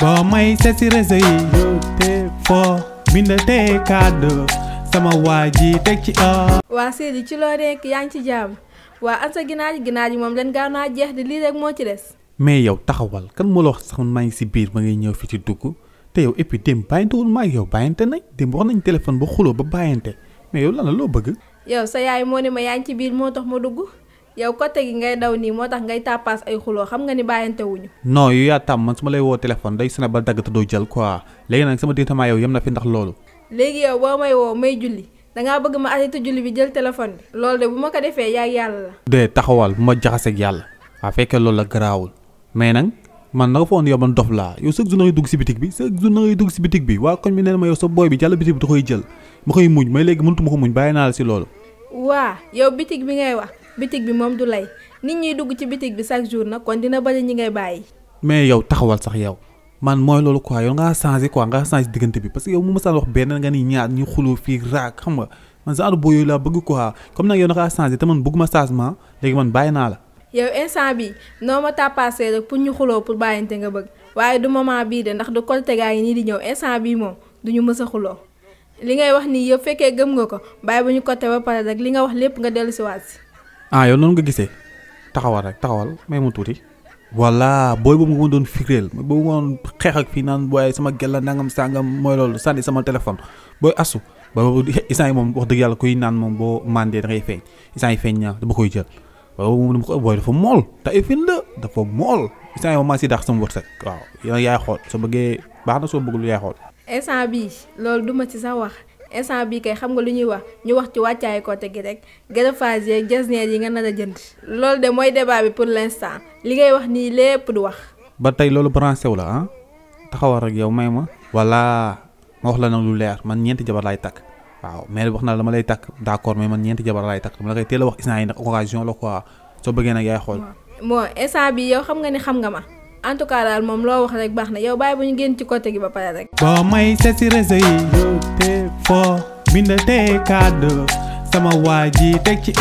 boo may seet si réseau yi yow te foo bind te kàddu sama waa ji teg ci waa Sidi ci loo nekk yaa ngi ci jàmm waa an sa ginaar yi moom leen gaaw naa jeex di lii rek moo ci des. mais yow taxawal kan moo la wax sax maa ngi si biir ba ngay ñëw fi ci dugg te yow et puis démb bàyyantewul maa ak yow bàyyante nañ démb wax nañ téléphone ba xuloo ba bàyyante mais yow lan la loo bëgg. yow sa yaay moo ne ma yaa ngi ci biir moo tax ma dugg yow côté gi ngay daw nii moo tax ngay tàppaas ay xuloo xam nga ni bàyyante wuñu. non yow yaa tàmm man su ma lay woo téléphone day sone ba dagg te doo jël quoi léegi nag sama diggante yow yem na fi ndax loolu. léegi yow boo may woo may julli dangaa bëgg ma arrêté julli bi jël téléphone bi loolu de bu ma ko defee yaa yàlla la. de taxawal bu ma jaxaseeg yàlla waa fekkee loolu la garaawul mais nag man naka foog ne yow man dof laa yow chaque jour na ngay dugg si bitig bi chaque jour na ngay dugg si bitig bi waa koñ bi nee na ma yow sa booy bi jàll bitig bi da koy jël ma koy muñ mais léegi mënutuma ko muñ bàyyi naa la si loolu. waa yow bitig bi ngay wax bitig bi moom du lay nit ñiy dugg ci bitig bi chaque jour nag kon dina bëri ñi ngay bàyyi. mais yow taxawal sax yow man mooy loolu quoi yow ngaa changé quoi ngaa changé diggante bi parce que yow mu masaan wax benn nga ni ñaar ñu xuloo fii raak xam nga man genre boo yooyu laa bëgg quoi comme nag yow na ngaa changé te man bëgguma changement léegi man bàyyi naa la. yow instant bi noo ma tàppaasee rek pour ñu xuloo pour bàyyante nga bëgg waaye du moment bii de ndax du côté gaa yi nii di ñëw instant bii moom du ñu mës a xuloo li ngay wax nii yëpp fekkee gëm nga ko bàyyi ba ñu côté ba pare rek li nga wax lépp nga dellu si waat si. ah yow noonu nga gisee taxawal rek taxawal may mu tuuti. voilà booy boobu nga ma doon fikreel boobu nga doon xeex ak fii naan booy sama gel la nangam sangam mooy loolu sànni sama téléphone booy asu boobu instant yi moom wax dëgg yàlla kuy naan moom boo mandee da ngay feeñ instant yi feeñ ñaa dama koy jël boobu moom dama ko booy dafa mool te ay fin la dafa mool instant yi moom maa si daax sama wërsëg waaw yow yaay xool soo bëggee baax na soo bëggul yaay xool. instant bii loolu duma ci sax wax instant bii kay xam nga lu ñuy wax ñu wax ci wàccaay côté gi rek greffage yeeg jasneer yi nga nar a jënd loolu de mooy débat bi pour l'instant li ngay wax nii lépp du wax. ba tey loolu branché wu la ah taxawal rek yow may ma. voilà ma wax la nag lu leer man ñeenti jabar laay takk waaw mais wax na la dama lay takk d'accord mais man ñeenti jabar laay takk dama la koy teel a wax instant yi nag occasion la quoi soo bëggee nag yaay xool. bon instant bi yow xam nga ni xam nga ma en tout cas daal moom loo wax rek baax na yow bàyyi bu ñu génn ci côté gi ba pare rek. boo may seet si réseau yi yow te foo bind te kàddu sama waa ji teg ci